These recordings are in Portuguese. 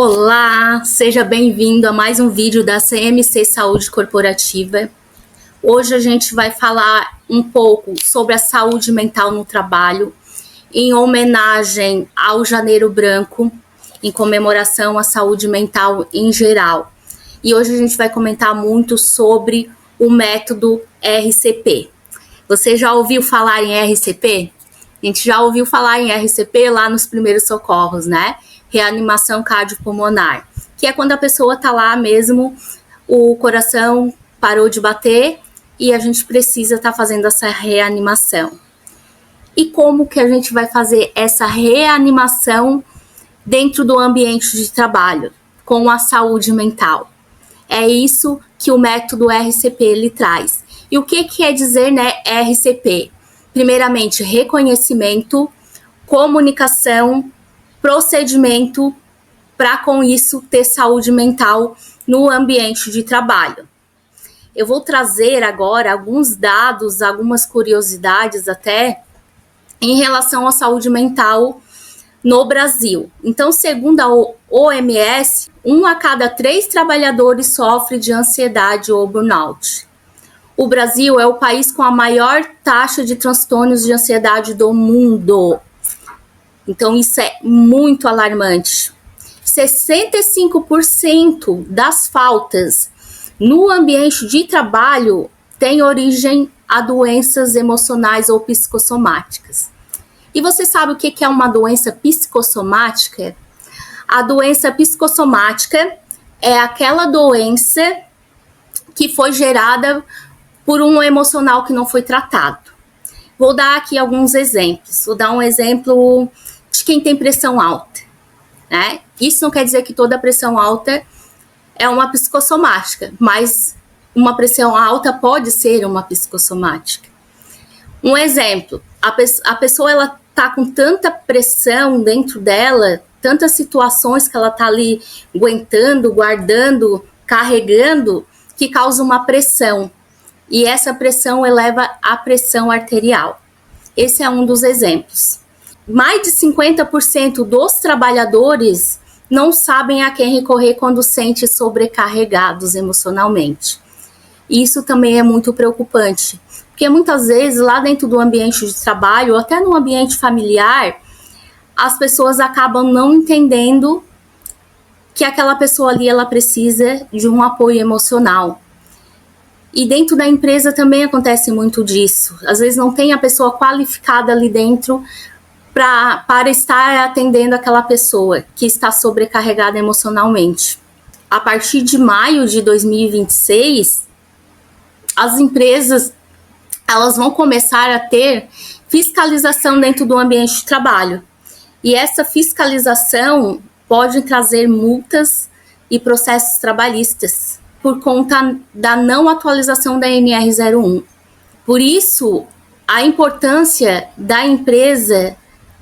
Olá, seja bem-vindo a mais um vídeo da CMC Saúde Corporativa. Hoje a gente vai falar um pouco sobre a saúde mental no trabalho, em homenagem ao Janeiro Branco, em comemoração à saúde mental em geral. E hoje a gente vai comentar muito sobre o método RCP. Você já ouviu falar em RCP? A gente já ouviu falar em RCP lá nos primeiros socorros, né? Reanimação cardiopulmonar, que é quando a pessoa tá lá mesmo, o coração parou de bater e a gente precisa estar fazendo essa reanimação. E como que a gente vai fazer essa reanimação dentro do ambiente de trabalho, com a saúde mental? É isso que o método RCP ele traz. E o que quer dizer, né, RCP? Primeiramente, reconhecimento, comunicação, procedimento para com isso ter saúde mental no ambiente de trabalho. Eu vou trazer agora alguns dados, algumas curiosidades até em relação à saúde mental no Brasil. Então, segundo a OMS, 1 a cada 3 trabalhadores sofre de ansiedade ou burnout. O Brasil é o país com a maior taxa de transtornos de ansiedade do mundo. Então, isso é muito alarmante. 65% das faltas no ambiente de trabalho têm origem a doenças emocionais ou psicossomáticas. E você sabe o que é uma doença psicossomática? A doença psicossomática é aquela doença que foi gerada por um emocional que não foi tratado. Vou dar aqui alguns exemplos. Vou dar um exemplo de quem tem pressão alta, né? Isso não quer dizer que toda pressão alta é uma psicossomática, mas uma pressão alta pode ser uma psicossomática. Um exemplo, a pessoa ela tá com tanta pressão dentro dela, tantas situações que ela tá ali aguentando, guardando, carregando, que causa uma pressão. E essa pressão eleva a pressão arterial. Esse é um dos exemplos. Mais de 50% dos trabalhadores não sabem a quem recorrer quando se sentem sobrecarregados emocionalmente. Isso também é muito preocupante, porque muitas vezes lá dentro do ambiente de trabalho, ou até no ambiente familiar, as pessoas acabam não entendendo que aquela pessoa ali ela precisa de um apoio emocional. E dentro da empresa também acontece muito disso. Às vezes não tem a pessoa qualificada ali dentro para estar atendendo aquela pessoa que está sobrecarregada emocionalmente. A partir de maio de 2026, as empresas elas vão começar a ter fiscalização dentro do ambiente de trabalho. E essa fiscalização pode trazer multas e processos trabalhistas por conta da não atualização da NR01. Por isso, a importância da empresa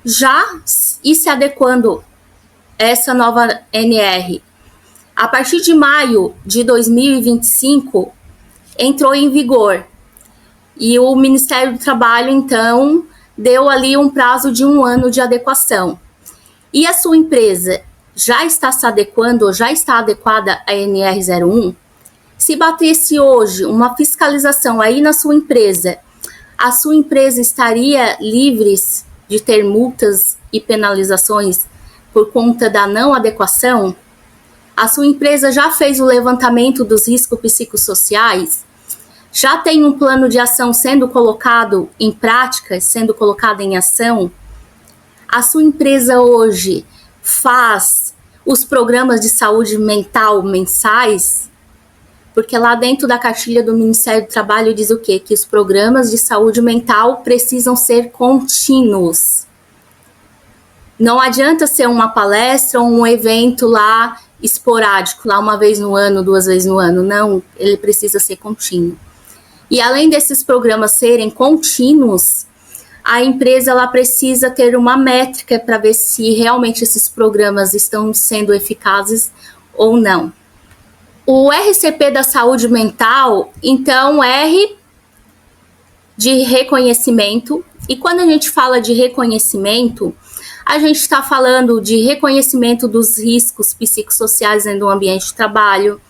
já ir se adequando a essa nova NR. A partir de maio de 2025, entrou em vigor. E o Ministério do Trabalho, então, deu ali um prazo de 1 ano de adequação. E a sua empresa já está se adequando, ou já está adequada à NR01? Se batesse hoje uma fiscalização aí na sua empresa, a sua empresa estaria livre de ter multas e penalizações por conta da não adequação? A sua empresa já fez o levantamento dos riscos psicossociais? Já tem um plano de ação sendo colocado em prática, sendo colocado em ação? A sua empresa hoje faz os programas de saúde mental mensais? Porque lá dentro da cartilha do Ministério do Trabalho diz o quê? Que os programas de saúde mental precisam ser contínuos. Não adianta ser uma palestra ou um evento lá esporádico, lá uma vez no ano, 2 vezes no ano. Não, ele precisa ser contínuo. E além desses programas serem contínuos, a empresa ela precisa ter uma métrica para ver se realmente esses programas estão sendo eficazes ou não. O RCP da saúde mental, então, R de reconhecimento. E quando a gente fala de reconhecimento, A gente está falando de reconhecimento dos riscos psicossociais dentro do ambiente de trabalho.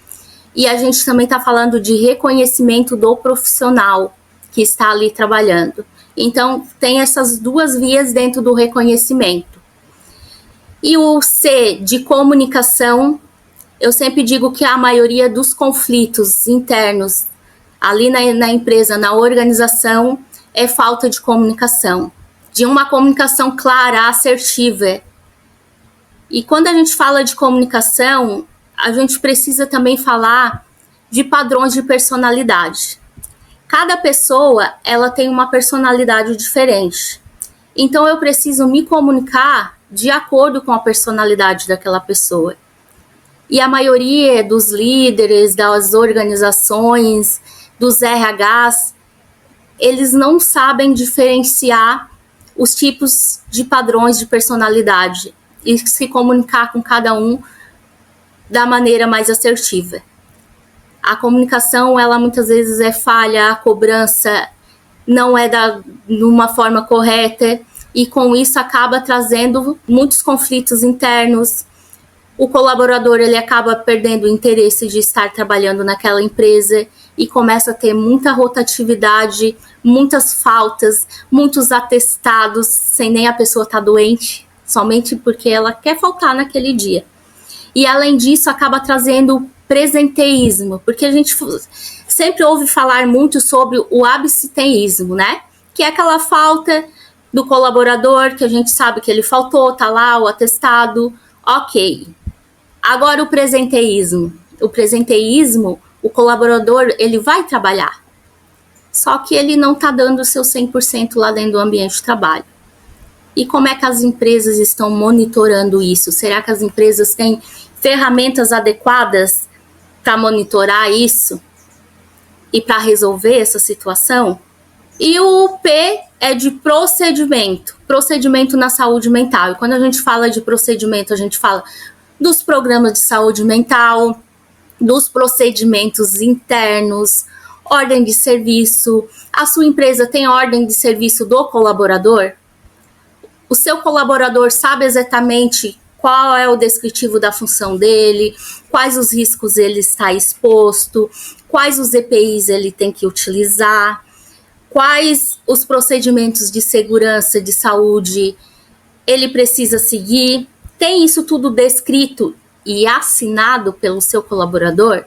E a gente também está falando de reconhecimento do profissional que está ali trabalhando. Então, tem essas duas vias dentro do reconhecimento. E o C, de comunicação, eu sempre digo que a maioria dos conflitos internos ali na empresa, na organização, é falta de comunicação. De uma comunicação clara, assertiva. E quando a gente fala de comunicação, a gente precisa também falar de padrões de personalidade. Cada pessoa, ela tem uma personalidade diferente. Então, eu preciso me comunicar de acordo com a personalidade daquela pessoa. E a maioria dos líderes, das organizações, dos RHs, eles não sabem diferenciar os tipos de padrões de personalidade e se comunicar com cada um da maneira mais assertiva. A comunicação, ela muitas vezes é falha, a cobrança não é de uma forma correta e com isso acaba trazendo muitos conflitos internos. O colaborador, ele acaba perdendo o interesse de estar trabalhando naquela empresa e começa a ter muita rotatividade, muitas faltas, muitos atestados, sem nem a pessoa estar doente, somente porque ela quer faltar naquele dia. E além disso, acaba trazendo presenteísmo, porque a gente sempre ouve falar muito sobre o absenteísmo, né? Que é aquela falta do colaborador, que a gente sabe que ele faltou, tá lá o atestado, ok. Agora o presenteísmo. O presenteísmo, o colaborador, ele vai trabalhar, só que ele não tá dando o seu 100% lá dentro do ambiente de trabalho. E como é que as empresas estão monitorando isso? Será que as empresas têm ferramentas adequadas para monitorar isso e para resolver essa situação? E o P é de procedimento, procedimento na saúde mental. E quando a gente fala de procedimento, a gente fala dos programas de saúde mental, dos procedimentos internos, ordem de serviço. A sua empresa tem ordem de serviço do colaborador? O seu colaborador sabe exatamente qual é o descritivo da função dele, quais os riscos ele está exposto, quais os EPIs ele tem que utilizar, quais os procedimentos de segurança, de saúde ele precisa seguir. Tem isso tudo descrito e assinado pelo seu colaborador?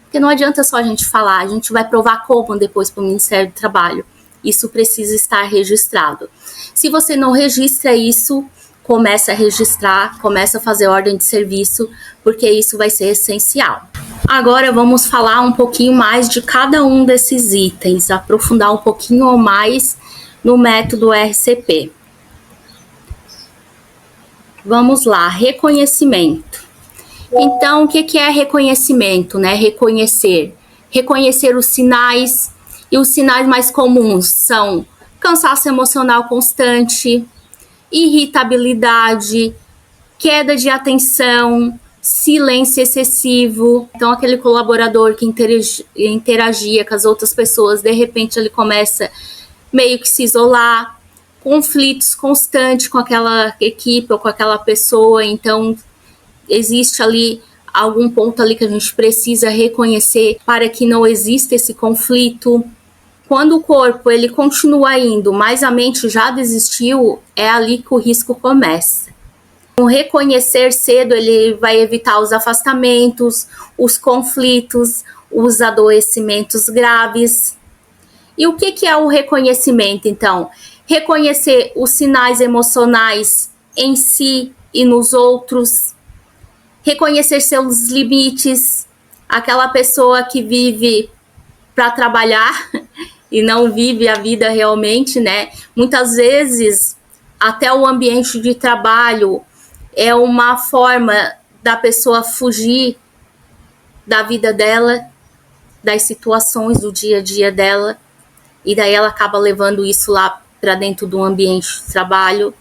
Porque não adianta só a gente falar, a gente vai provar como depois para o Ministério do Trabalho. Isso precisa estar registrado. Se você não registra isso, comece a registrar, comece a fazer ordem de serviço, porque isso vai ser essencial. Agora vamos falar um pouquinho mais de cada um desses itens, aprofundar um pouquinho mais no método RCP. Vamos lá, reconhecimento. Então, o que é reconhecimento, né? Reconhecer os sinais, e os sinais mais comuns são cansaço emocional constante, irritabilidade, queda de atenção, silêncio excessivo. Então, aquele colaborador que interagia com as outras pessoas, de repente ele começa meio que se isolar, conflitos constantes com aquela equipe ou com aquela pessoa. Então, existe ali algum ponto ali que a gente precisa reconhecer para que não exista esse conflito. Quando o corpo ele continua indo, mas a mente já desistiu, é ali que o risco começa. O reconhecer cedo, ele vai evitar os afastamentos, os conflitos, os adoecimentos graves. E o que é o reconhecimento, então? Reconhecer os sinais emocionais em si e nos outros. Reconhecer seus limites. Aquela pessoa que vive para trabalhar e não vive a vida realmente, né? Muitas vezes, até o ambiente de trabalho é uma forma da pessoa fugir da vida dela, das situações do dia a dia dela, e daí ela acaba levando isso lá para dentro do ambiente de trabalho.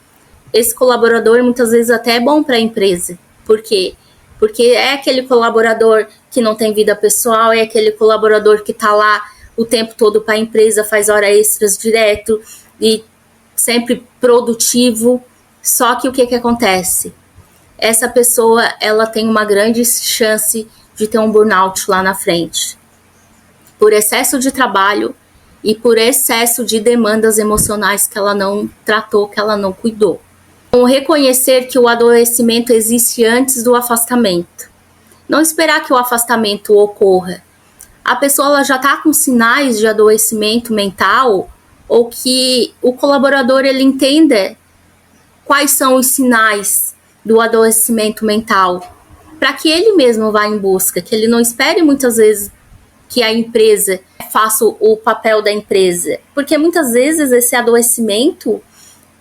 Esse colaborador muitas vezes até é bom para a empresa. Por quê? Porque é aquele colaborador que não tem vida pessoal, é aquele colaborador que está lá o tempo todo para a empresa, faz horas extras direto e sempre produtivo. Só que o que acontece? Essa pessoa, ela tem uma grande chance de ter um burnout lá na frente, por excesso de trabalho e por excesso de demandas emocionais que ela não tratou, que ela não cuidou. Então, reconhecer que o adoecimento existe antes do afastamento. Não esperar que o afastamento ocorra. A pessoa ela já está com sinais de adoecimento mental, ou que o colaborador ele entenda quais são os sinais do adoecimento mental, para que ele mesmo vá em busca, que ele não espere muitas vezes que a empresa faça o papel da empresa, porque muitas vezes esse adoecimento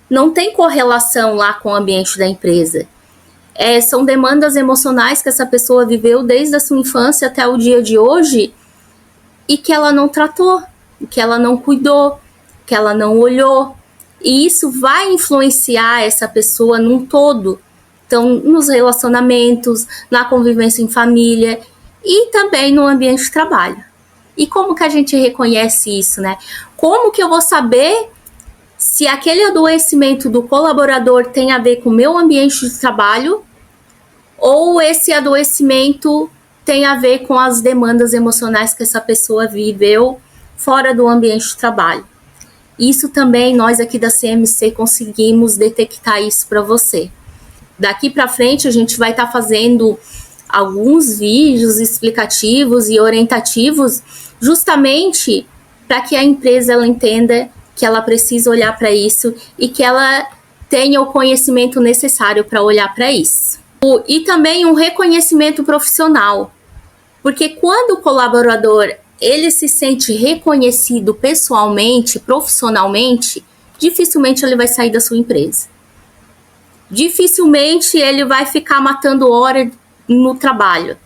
não tem correlação lá com o ambiente da empresa. São demandas emocionais que essa pessoa viveu desde a sua infância até o dia de hoje e que ela não tratou, que ela não cuidou, que ela não olhou. E isso vai influenciar essa pessoa num todo. Então, nos relacionamentos, na convivência em família e também no ambiente de trabalho. E como que a gente reconhece isso, né? Como que eu vou saber se aquele adoecimento do colaborador tem a ver com o meu ambiente de trabalho ou esse adoecimento tem a ver com as demandas emocionais que essa pessoa viveu fora do ambiente de trabalho? Isso também nós aqui da CMC conseguimos detectar isso para você. Daqui para frente a gente vai estar fazendo alguns vídeos explicativos e orientativos justamente para que a empresa ela entenda que ela precisa olhar para isso e que ela tenha o conhecimento necessário para olhar para isso. E também um reconhecimento profissional, porque quando o colaborador ele se sente reconhecido pessoalmente, profissionalmente, dificilmente ele vai sair da sua empresa. Dificilmente ele vai ficar matando hora no trabalho.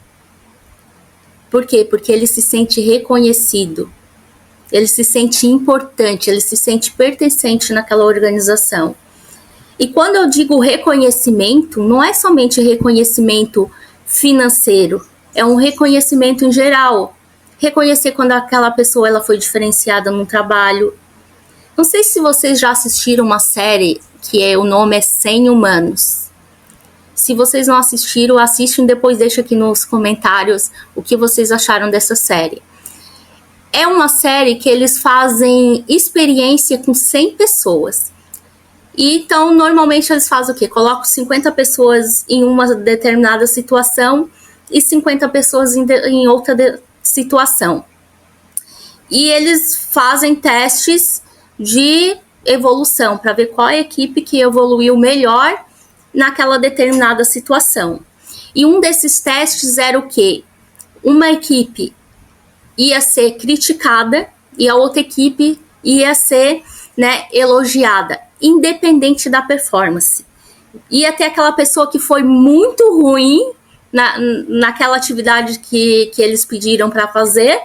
Por quê? Porque ele se sente reconhecido, ele se sente importante, ele se sente pertencente naquela organização. E quando eu digo reconhecimento, não é somente reconhecimento financeiro, é um reconhecimento em geral. Reconhecer quando aquela pessoa ela foi diferenciada no trabalho. Não sei se vocês já assistiram uma série que o nome é 100 Humanos. Se vocês não assistiram, assistem, depois deixa aqui nos comentários o que vocês acharam dessa série. É uma série que eles fazem experiência com 100 pessoas. E então, normalmente eles fazem o quê? Colocam 50 pessoas em uma determinada situação e 50 pessoas em outra situação. E eles fazem testes de evolução para ver qual é a equipe que evoluiu melhor naquela determinada situação. E um desses testes era o quê? Uma equipe ia ser criticada e a outra equipe ia ser, elogiada, independente da performance. Ia ter aquela pessoa que foi muito ruim naquela atividade que eles pediram para fazer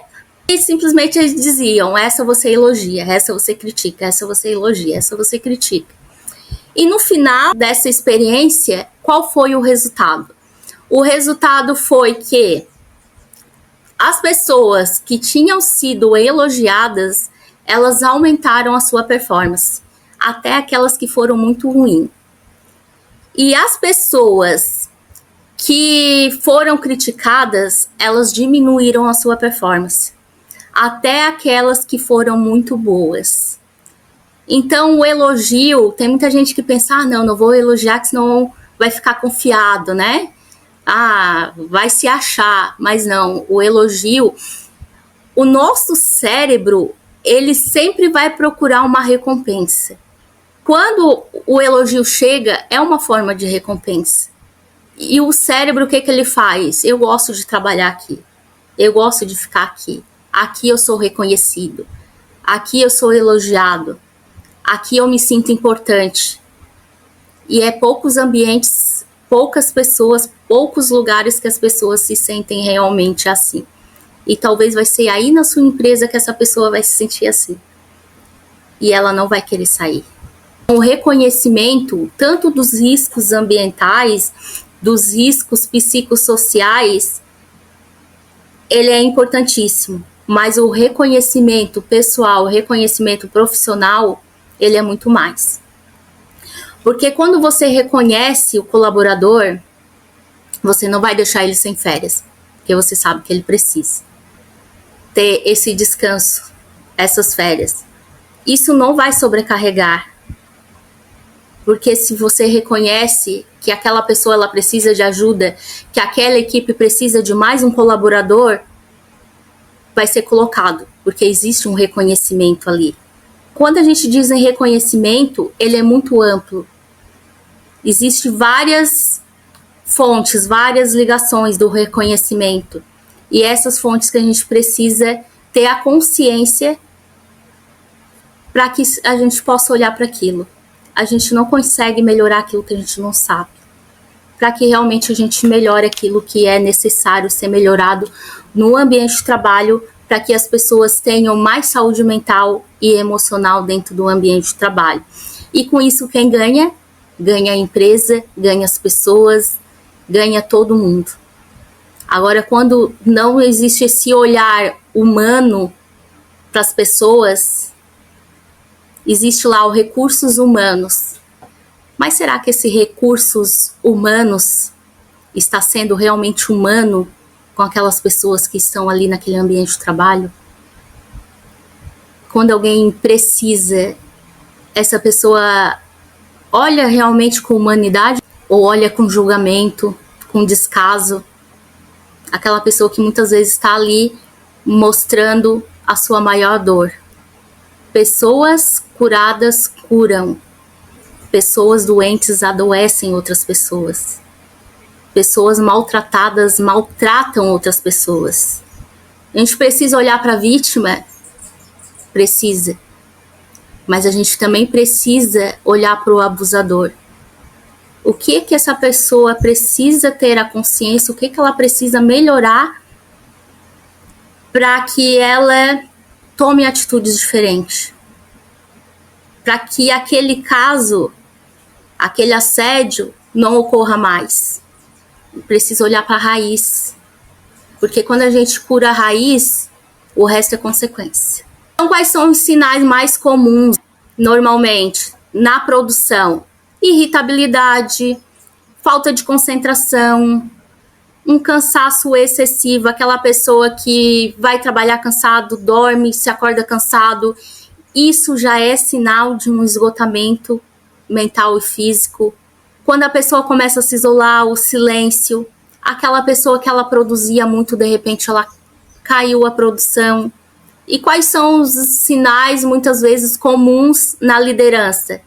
e simplesmente eles diziam: essa você elogia, essa você critica, essa você elogia, essa você critica. E no final dessa experiência, qual foi o resultado? O resultado foi que as pessoas que tinham sido elogiadas, elas aumentaram a sua performance, até aquelas que foram muito ruins. E as pessoas que foram criticadas, elas diminuíram a sua performance, até aquelas que foram muito boas. Então, o elogio, tem muita gente que pensa, não vou elogiar, que senão vai ficar confiado, né? Vai se achar. Mas não, o elogio, o nosso cérebro, ele sempre vai procurar uma recompensa. Quando o elogio chega, é uma forma de recompensa. E o cérebro, o que ele faz? Eu gosto de trabalhar aqui. Eu gosto de ficar aqui. Aqui eu sou reconhecido. Aqui eu sou elogiado. Aqui eu me sinto importante. E é poucos ambientes, poucas pessoas, poucos lugares que as pessoas se sentem realmente assim. E talvez vai ser aí na sua empresa que essa pessoa vai se sentir assim. E ela não vai querer sair. O reconhecimento, tanto dos riscos ambientais, dos riscos psicossociais, ele é importantíssimo. Mas o reconhecimento pessoal, o reconhecimento profissional, ele é muito mais. Porque quando você reconhece o colaborador, você não vai deixar ele sem férias, porque você sabe que ele precisa ter esse descanso, essas férias. Isso não vai sobrecarregar, porque se você reconhece que aquela pessoa ela precisa de ajuda, que aquela equipe precisa de mais um colaborador, vai ser colocado, porque existe um reconhecimento ali. Quando a gente diz em reconhecimento, ele é muito amplo. Existem várias fontes, várias ligações do reconhecimento. E essas fontes que a gente precisa ter a consciência para que a gente possa olhar para aquilo. A gente não consegue melhorar aquilo que a gente não sabe. Para que realmente a gente melhore aquilo que é necessário ser melhorado no ambiente de trabalho, para que as pessoas tenham mais saúde mental e emocional dentro do ambiente de trabalho. E com isso quem ganha? Ganha a empresa, ganha as pessoas, ganha todo mundo. Agora, quando não existe esse olhar humano para as pessoas, existe lá os recursos humanos. Mas será que esses recursos humanos está sendo realmente humano com aquelas pessoas que estão ali naquele ambiente de trabalho? Quando alguém precisa, essa pessoa olha realmente com humanidade ou olha com julgamento, com descaso? Aquela pessoa que muitas vezes está ali mostrando a sua maior dor. Pessoas curadas curam. Pessoas doentes adoecem outras pessoas. Pessoas maltratadas maltratam outras pessoas. A gente precisa olhar para a vítima? Precisa. Mas a gente também precisa olhar para o abusador. O que essa pessoa precisa ter a consciência, o que ela precisa melhorar para que ela tome atitudes diferentes. Para que aquele caso, aquele assédio não ocorra mais. Precisa olhar para a raiz. Porque quando a gente cura a raiz, o resto é consequência. Então, quais são os sinais mais comuns, normalmente, na produção? Irritabilidade, falta de concentração, um cansaço excessivo, aquela pessoa que vai trabalhar cansado, dorme, se acorda cansado. Isso já é sinal de um esgotamento mental e físico. Quando a pessoa começa a se isolar, o silêncio, aquela pessoa que ela produzia muito, de repente ela caiu a produção. E quais são os sinais, muitas vezes, comuns na liderança?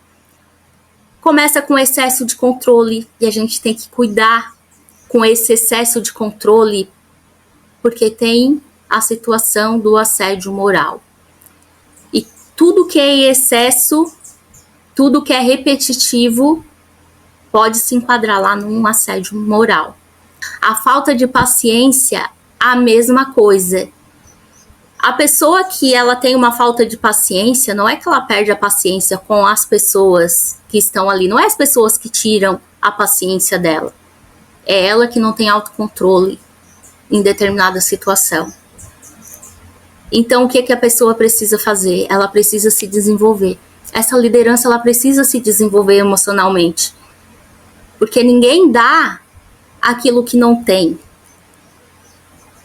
Começa com excesso de controle, e a gente tem que cuidar com esse excesso de controle, porque tem a situação do assédio moral. E tudo que é em excesso, tudo que é repetitivo, pode se enquadrar lá num assédio moral. A falta de paciência, a mesma coisa. A pessoa que ela tem uma falta de paciência, não é que ela perde a paciência com as pessoas que estão ali, não é as pessoas que tiram a paciência dela. É ela que não tem autocontrole em determinada situação. Então, o que a pessoa precisa fazer? Ela precisa se desenvolver. Essa liderança, ela precisa se desenvolver emocionalmente. Porque ninguém dá aquilo que não tem.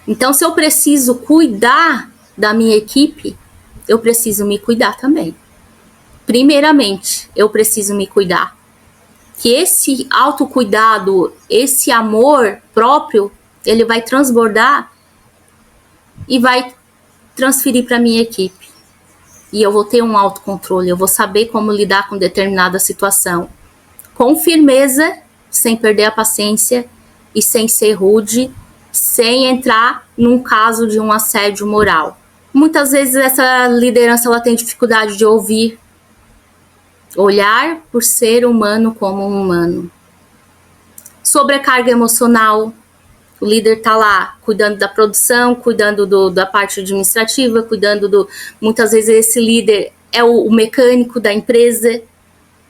Então, se eu preciso cuidar da minha equipe, eu preciso me cuidar também. Primeiramente, eu preciso me cuidar. Que esse autocuidado, esse amor próprio, ele vai transbordar e vai transferir para a minha equipe. E eu vou ter um autocontrole, eu vou saber como lidar com determinada situação. Com firmeza, sem perder a paciência e sem ser rude, sem entrar num caso de um assédio moral. Muitas vezes essa liderança ela tem dificuldade de ouvir, olhar por ser humano como um humano. Sobrecarga emocional, o líder está lá cuidando da produção, cuidando da parte administrativa, muitas vezes esse líder é o mecânico da empresa,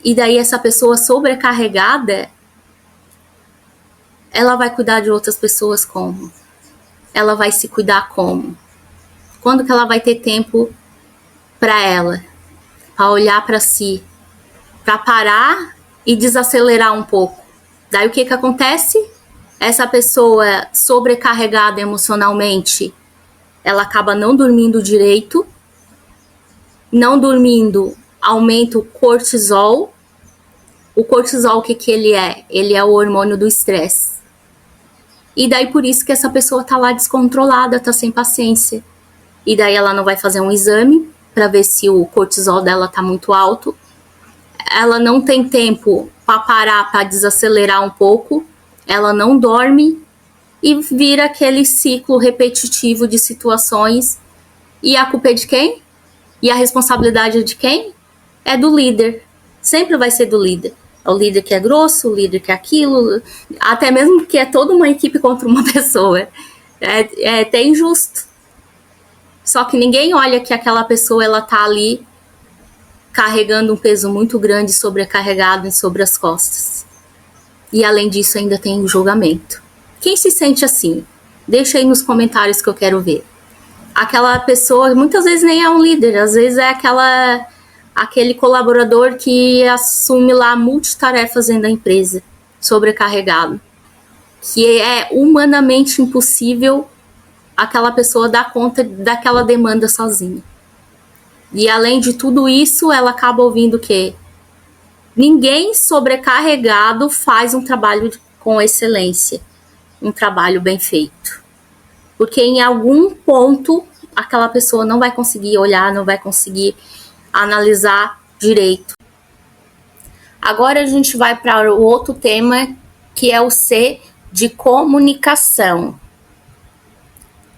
e daí essa pessoa sobrecarregada, ela vai cuidar de outras pessoas como? Ela vai se cuidar como? Quando que ela vai ter tempo para ela? Para olhar para si? Para parar e desacelerar um pouco. Daí o que acontece? Essa pessoa sobrecarregada emocionalmente, ela acaba não dormindo direito. Não dormindo aumenta o cortisol. O cortisol, o que ele é? Ele é o hormônio do estresse. E daí por isso que essa pessoa tá lá descontrolada, tá sem paciência. E daí ela não vai fazer um exame para ver se o cortisol dela tá muito alto. Ela não tem tempo para parar, para desacelerar um pouco. Ela não dorme e vira aquele ciclo repetitivo de situações. E a culpa é de quem? E a responsabilidade é de quem? É do líder. Sempre vai ser do líder. É o líder que é grosso, o líder que é aquilo, até mesmo que é toda uma equipe contra uma pessoa. É até injusto. Só que ninguém olha que aquela pessoa, ela tá ali carregando um peso muito grande, sobrecarregado sobre as costas. E além disso, ainda tem o julgamento. Quem se sente assim? Deixa aí nos comentários que eu quero ver. Aquela pessoa, muitas vezes nem é um líder, às vezes é aquele colaborador que assume lá multitarefas dentro da empresa, sobrecarregado. Que é humanamente impossível aquela pessoa dar conta daquela demanda sozinha. E além de tudo isso, ela acaba ouvindo que ninguém sobrecarregado faz um trabalho com excelência, um trabalho bem feito. Porque em algum ponto aquela pessoa não vai conseguir olhar, não vai conseguir analisar direito. Agora a gente vai para o outro tema, que é o C de comunicação.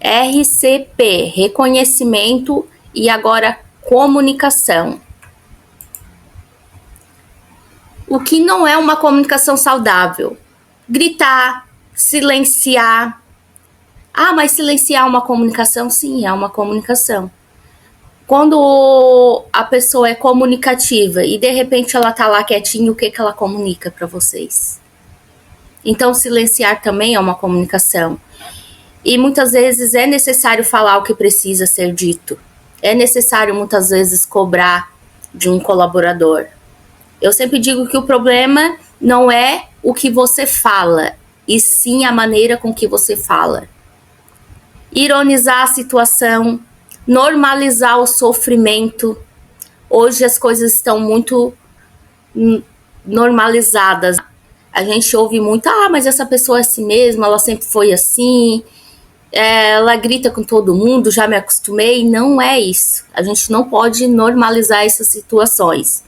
RCP, reconhecimento, e agora comunicação. O que não é uma comunicação saudável? Gritar, silenciar. Ah, mas silenciar é uma comunicação? Sim, é uma comunicação. Quando a pessoa é comunicativa e de repente ela tá lá quietinha, o que ela comunica para vocês? Então, silenciar também é uma comunicação. E muitas vezes é necessário falar o que precisa ser dito. É necessário muitas vezes cobrar de um colaborador. Eu sempre digo que o problema não é o que você fala, e sim a maneira com que você fala. Ironizar a situação, normalizar o sofrimento. Hoje as coisas estão muito normalizadas. A gente ouve muito, mas essa pessoa é assim mesmo, ela sempre foi assim, ela grita com todo mundo, já me acostumei. Não é isso. A gente não pode normalizar essas situações.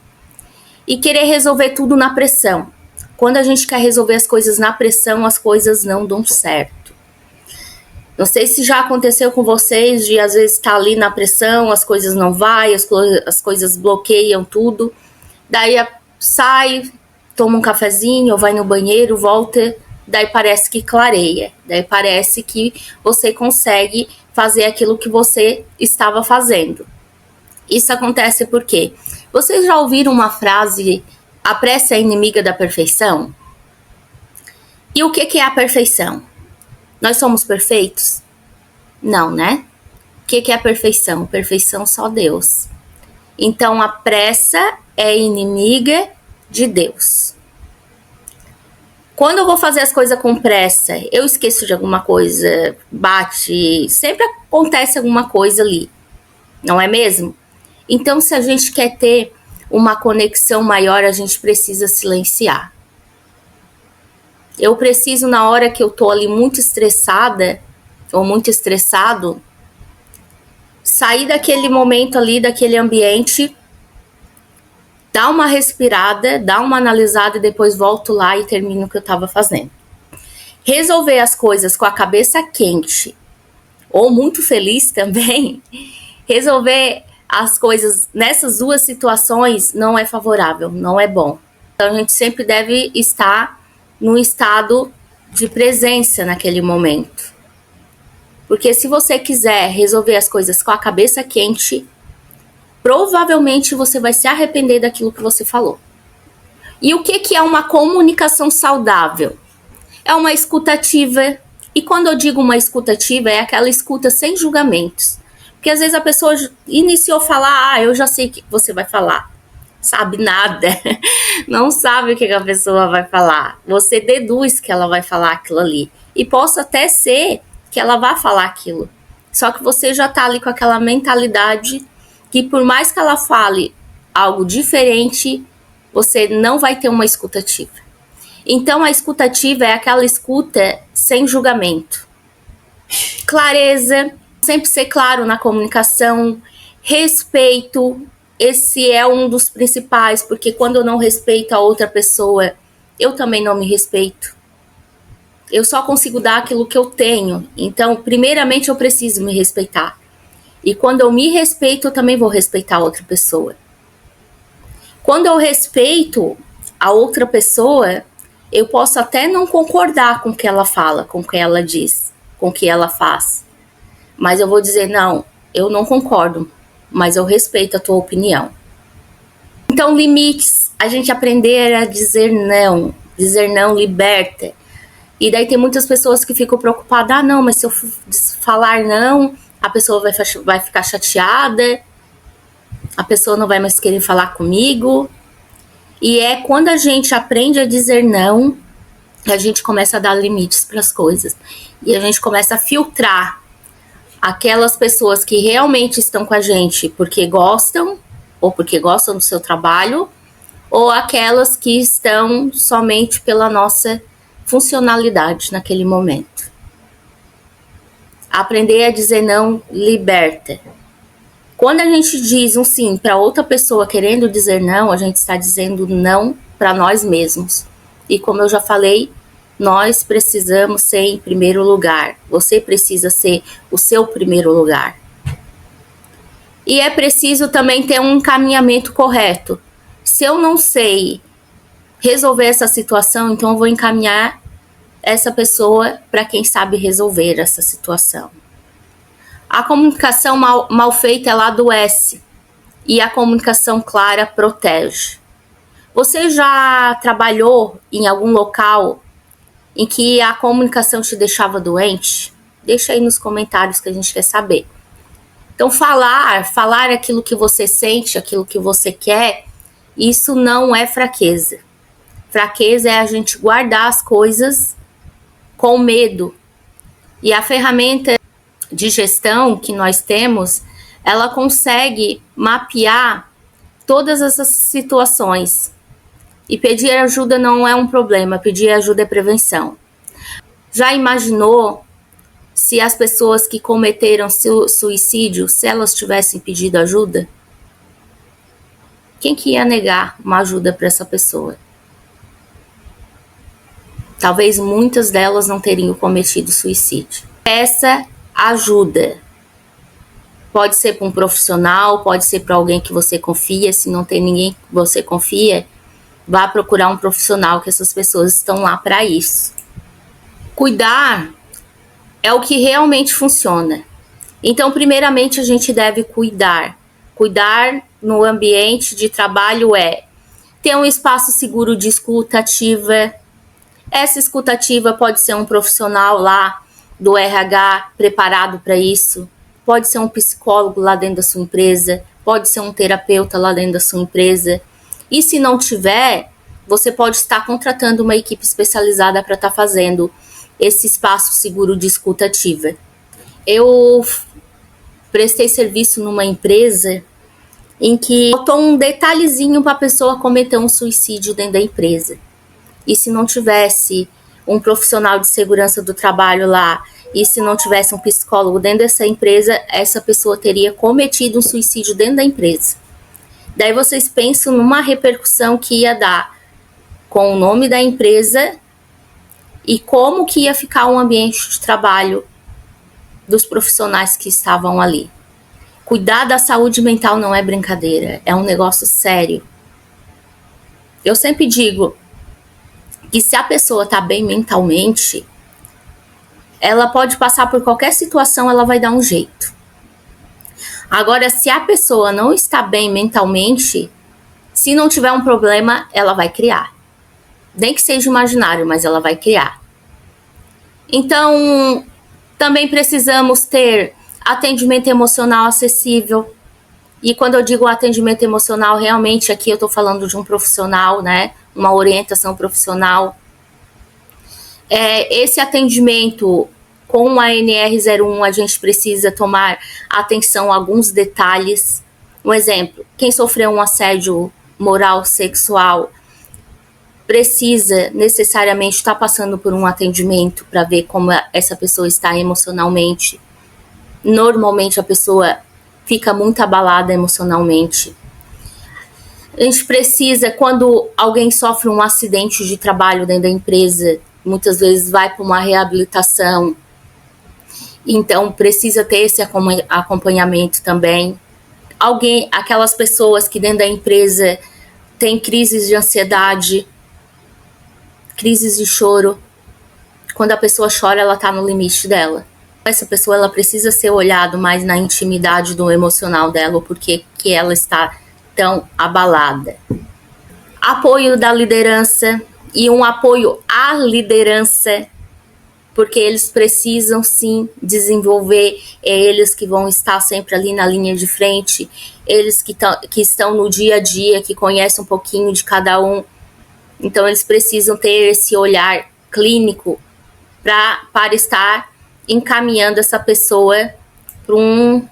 E querer resolver tudo na pressão. Quando a gente quer resolver as coisas na pressão, as coisas não dão certo. Não sei se já aconteceu com vocês, de às vezes estar ali na pressão, as coisas não vai, as coisas bloqueiam tudo. Daí sai, toma um cafezinho, ou vai no banheiro, volta, daí parece que clareia. Daí parece que você consegue fazer aquilo que você estava fazendo. Isso acontece por quê? Vocês já ouviram uma frase, a pressa é inimiga da perfeição? E o que é a perfeição? Nós somos perfeitos? Não, né? O que é a perfeição? Perfeição só Deus. Então a pressa é inimiga de Deus. Quando eu vou fazer as coisas com pressa, eu esqueço de alguma coisa, bate, sempre acontece alguma coisa ali, não é mesmo? Então, se a gente quer ter uma conexão maior, a gente precisa silenciar. Eu preciso, na hora que eu tô ali muito estressada, ou muito estressado, sair daquele momento ali, daquele ambiente, dar uma respirada, dar uma analisada e depois volto lá e termino o que eu estava fazendo. Resolver as coisas com a cabeça quente, ou muito feliz também, resolver as coisas nessas duas situações não é favorável, não é bom. Então a gente sempre deve estar num estado de presença naquele momento. Porque se você quiser resolver as coisas com a cabeça quente, provavelmente você vai se arrepender daquilo que você falou. E o que é uma comunicação saudável? É uma escutativa. E quando eu digo uma escutativa, é aquela escuta sem julgamentos. Porque às vezes a pessoa iniciou a falar, eu já sei o que você vai falar. sabe nada, não sabe o que a pessoa vai falar. Você deduz que ela vai falar aquilo ali. E possa até ser que ela vá falar aquilo. Só que você já tá ali com aquela mentalidade que por mais que ela fale algo diferente, você não vai ter uma escutativa. Então a escutativa é aquela escuta sem julgamento. Clareza, sempre ser claro na comunicação, respeito, esse é um dos principais, porque quando eu não respeito a outra pessoa, eu também não me respeito. Eu só consigo dar aquilo que eu tenho. Então, primeiramente, eu preciso me respeitar. E quando eu me respeito, eu também vou respeitar a outra pessoa. Quando eu respeito a outra pessoa, eu posso até não concordar com o que ela fala, com o que ela diz, com o que ela faz. Mas eu vou dizer, não, eu não concordo, mas eu respeito a tua opinião. Então, limites, a gente aprender a dizer não liberta. E daí tem muitas pessoas que ficam preocupadas, não, mas se eu falar não, a pessoa vai ficar chateada, a pessoa não vai mais querer falar comigo. E é quando a gente aprende a dizer não, que a gente começa a dar limites para as coisas. E a gente começa a filtrar aquelas pessoas que realmente estão com a gente porque gostam, ou porque gostam do seu trabalho, ou aquelas que estão somente pela nossa funcionalidade naquele momento. Aprender a dizer não liberta. Quando a gente diz um sim para outra pessoa querendo dizer não, a gente está dizendo não para nós mesmos. E como eu já falei, nós precisamos ser em primeiro lugar. Você precisa ser o seu primeiro lugar. E é preciso também ter um encaminhamento correto. Se eu não sei resolver essa situação, então eu vou encaminhar essa pessoa para quem sabe resolver essa situação. A comunicação mal feita ela adoece e a comunicação clara protege. Você já trabalhou em algum local em que a comunicação te deixava doente? Deixa aí nos comentários que a gente quer saber. Então falar aquilo que você sente, aquilo que você quer, isso não é fraqueza. Fraqueza é a gente guardar as coisas com medo. E a ferramenta de gestão que nós temos, ela consegue mapear todas essas situações. E pedir ajuda não é um problema, pedir ajuda é prevenção. Já imaginou se as pessoas que cometeram suicídio, se elas tivessem pedido ajuda? Quem que ia negar uma ajuda para essa pessoa? Talvez muitas delas não teriam cometido suicídio. Peça ajuda. Pode ser para um profissional, pode ser para alguém que você confia. Se não tem ninguém que você confia, vá procurar um profissional, que essas pessoas estão lá para isso. Cuidar é o que realmente funciona. Então, primeiramente, a gente deve cuidar. Cuidar no ambiente de trabalho é ter um espaço seguro de escuta ativa. Essa escuta ativa pode ser um profissional lá do RH preparado para isso, pode ser um psicólogo lá dentro da sua empresa, pode ser um terapeuta lá dentro da sua empresa. E se não tiver, você pode estar contratando uma equipe especializada para estar fazendo esse espaço seguro de escuta ativa. Eu prestei serviço numa empresa em que faltou um detalhezinho para a pessoa cometer um suicídio dentro da empresa. E se não tivesse um profissional de segurança do trabalho lá, e se não tivesse um psicólogo dentro dessa empresa, essa pessoa teria cometido um suicídio dentro da empresa. Daí vocês pensam numa repercussão que ia dar com o nome da empresa e como que ia ficar o ambiente de trabalho dos profissionais que estavam ali. Cuidar da saúde mental não é brincadeira, é um negócio sério. Eu sempre digo que se a pessoa está bem mentalmente, ela pode passar por qualquer situação, ela vai dar um jeito. Agora, se a pessoa não está bem mentalmente, se não tiver um problema, ela vai criar. Nem que seja imaginário, mas ela vai criar. Então, também precisamos ter atendimento emocional acessível. E quando eu digo atendimento emocional, realmente aqui eu estou falando de um profissional, né? Uma orientação profissional. Esse atendimento com a NR01, a gente precisa tomar atenção a alguns detalhes. Um exemplo, quem sofreu um assédio moral, sexual, precisa necessariamente estar passando por um atendimento para ver como essa pessoa está emocionalmente. Normalmente a pessoa fica muito abalada emocionalmente. A gente precisa, quando alguém sofre um acidente de trabalho dentro da empresa, muitas vezes vai para uma reabilitação, então precisa ter esse acompanhamento também. Aquelas pessoas que dentro da empresa têm crises de ansiedade, crises de choro, quando a pessoa chora, ela está no limite dela. Essa pessoa ela precisa ser olhada mais na intimidade do emocional dela, porque que ela está tão abalada. Apoio da liderança e um apoio à liderança, porque eles precisam sim desenvolver, eles que vão estar sempre ali na linha de frente, eles que estão no dia a dia, que conhecem um pouquinho de cada um, então eles precisam ter esse olhar clínico para estar encaminhando essa pessoa para um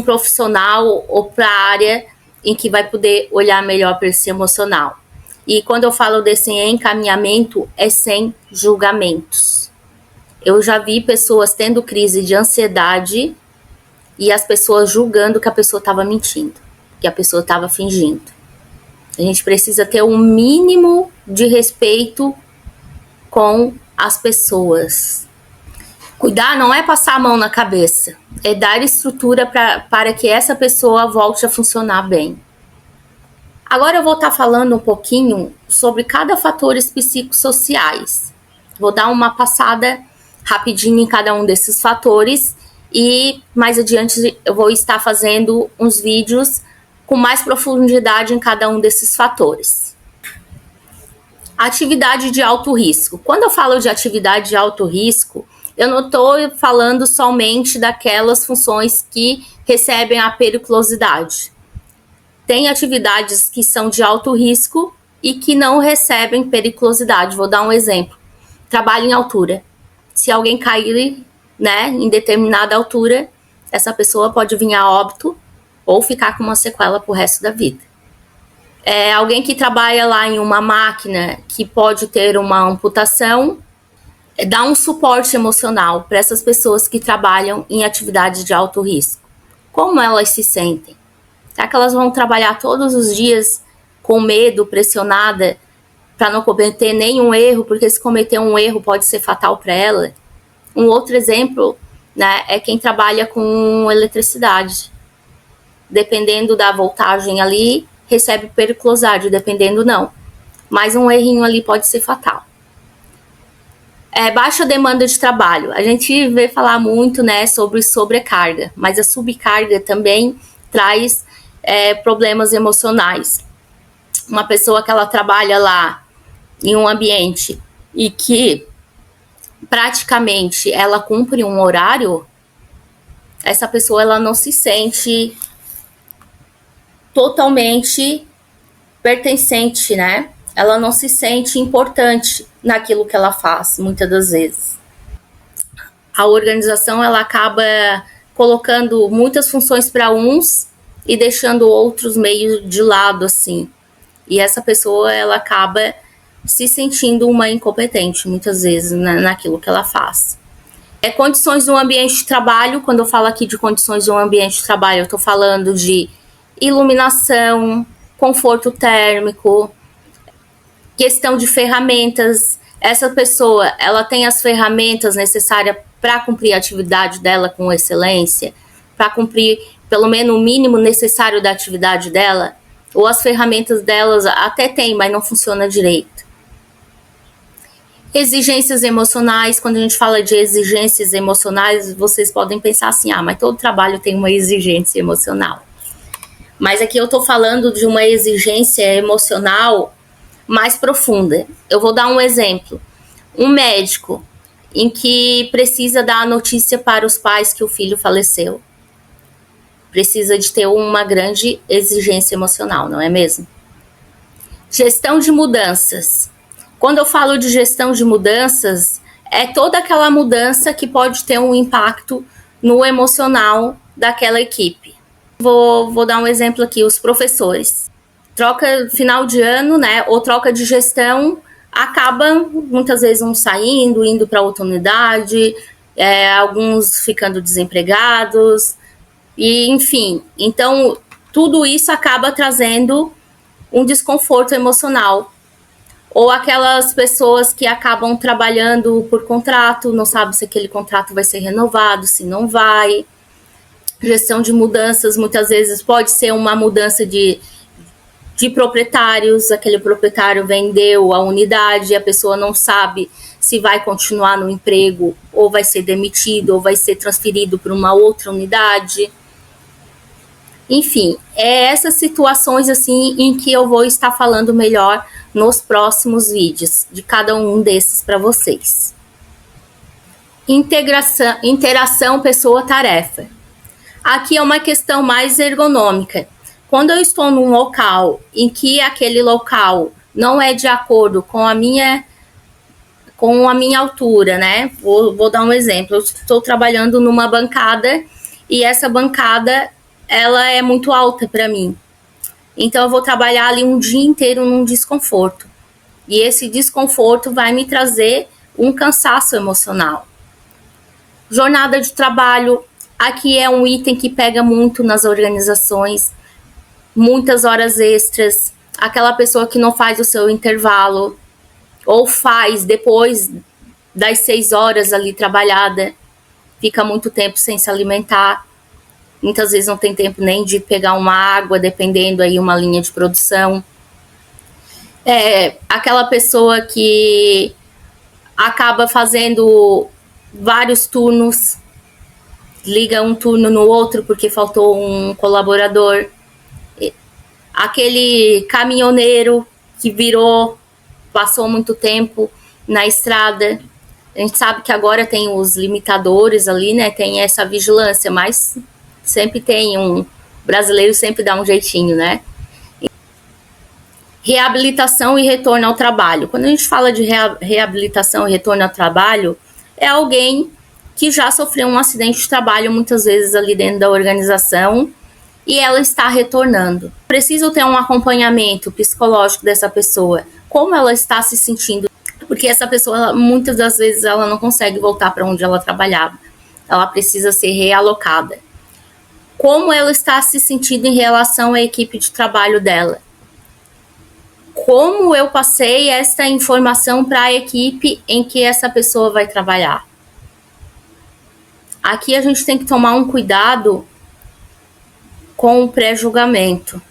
profissional ou para a área em que vai poder olhar melhor para esse emocional. E quando eu falo desse encaminhamento, é sem julgamentos. Eu já vi pessoas tendo crise de ansiedade e as pessoas julgando que a pessoa estava mentindo, que a pessoa estava fingindo. A gente precisa ter um mínimo de respeito com as pessoas. Cuidar não é passar a mão na cabeça, é dar estrutura para que essa pessoa volte a funcionar bem. Agora eu vou estar falando um pouquinho sobre cada fatores psicossociais. Vou dar uma passada rapidinho em cada um desses fatores e mais adiante eu vou estar fazendo uns vídeos com mais profundidade em cada um desses fatores. Atividade de alto risco. Quando eu falo de atividade de alto risco, eu não estou falando somente daquelas funções que recebem a periculosidade. Tem atividades que são de alto risco e que não recebem periculosidade. Vou dar um exemplo. Trabalho em altura. Se alguém cair, né, em determinada altura, essa pessoa pode vir a óbito ou ficar com uma sequela pro resto da vida. Alguém que trabalha lá em uma máquina que pode ter uma amputação, dá um suporte emocional para essas pessoas que trabalham em atividades de alto risco. Como elas se sentem? Será que elas vão trabalhar todos os dias com medo, pressionada, para não cometer nenhum erro, porque se cometer um erro pode ser fatal para ela? Um outro exemplo, né, é quem trabalha com eletricidade. Dependendo da voltagem ali, recebe periculosidade, dependendo não. Mas um errinho ali pode ser fatal. Baixa demanda de trabalho. A gente vê falar muito, né, sobre sobrecarga, mas a subcarga também traz problemas emocionais. Uma pessoa que ela trabalha lá em um ambiente e que praticamente ela cumpre um horário, essa pessoa ela não se sente totalmente pertencente, né? Ela não se sente importante naquilo que ela faz, muitas das vezes. A organização ela acaba colocando muitas funções para uns e deixando outros meio de lado, assim. E essa pessoa ela acaba se sentindo uma incompetente, muitas vezes, naquilo que ela faz. Condições do ambiente de trabalho. Quando eu falo aqui de condições do ambiente de trabalho, eu estou falando de iluminação, conforto térmico, questão de ferramentas. Essa pessoa, ela tem as ferramentas necessárias para cumprir a atividade dela com excelência, para cumprir pelo menos o mínimo necessário da atividade dela, ou as ferramentas delas até tem, mas não funciona direito. Exigências emocionais. Quando a gente fala de exigências emocionais, vocês podem pensar assim, mas todo trabalho tem uma exigência emocional. Mas aqui eu estou falando de uma exigência emocional mais profunda. Eu vou dar um exemplo. Um médico em que precisa dar a notícia para os pais que o filho faleceu. precisa de ter uma grande exigência emocional, não é mesmo? Gestão de mudanças. Quando eu falo de gestão de mudanças, é toda aquela mudança que pode ter um impacto no emocional daquela equipe. Vou dar um exemplo aqui, os professores. Troca final de ano, né, ou troca de gestão, acaba muitas vezes uns saindo, indo para outra unidade, alguns ficando desempregados, e enfim. Então, tudo isso acaba trazendo um desconforto emocional. Ou aquelas pessoas que acabam trabalhando por contrato, não sabe se aquele contrato vai ser renovado, se não vai. Gestão de mudanças, muitas vezes pode ser uma mudança de proprietários, aquele proprietário vendeu a unidade, a pessoa não sabe se vai continuar no emprego, ou vai ser demitido, ou vai ser transferido para uma outra unidade. Enfim, essas situações assim em que eu vou estar falando melhor nos próximos vídeos, de cada um desses para vocês. Interação pessoa-tarefa. Aqui é uma questão mais ergonômica. Quando eu estou num local em que aquele local não é de acordo com a minha altura, né? Vou dar um exemplo. Eu estou trabalhando numa bancada e essa bancada ela é muito alta para mim. Então eu vou trabalhar ali um dia inteiro num desconforto. E esse desconforto vai me trazer um cansaço emocional. Jornada de trabalho. Aqui é um item que pega muito nas organizações. Muitas horas extras. Aquela pessoa que não faz o seu intervalo. Ou faz depois das 6 horas ali trabalhada. Fica muito tempo sem se alimentar. Muitas vezes não tem tempo nem de pegar uma água, dependendo aí uma linha de produção. Aquela pessoa que acaba fazendo vários turnos, liga um turno no outro porque faltou um colaborador. Aquele caminhoneiro que passou muito tempo na estrada. A gente sabe que agora tem os limitadores ali, né? Tem essa vigilância, mas sempre tem brasileiro sempre dá um jeitinho, né? Reabilitação e retorno ao trabalho. Quando a gente fala de reabilitação e retorno ao trabalho, é alguém que já sofreu um acidente de trabalho muitas vezes ali dentro da organização e ela está retornando. Preciso ter um acompanhamento psicológico dessa pessoa. Como ela está se sentindo? Porque essa pessoa, muitas das vezes, ela não consegue voltar para onde ela trabalhava. Ela precisa ser realocada. Como ela está se sentindo em relação à equipe de trabalho dela? Como eu passei esta informação para a equipe em que essa pessoa vai trabalhar? Aqui a gente tem que tomar um cuidado com o pré-julgamento,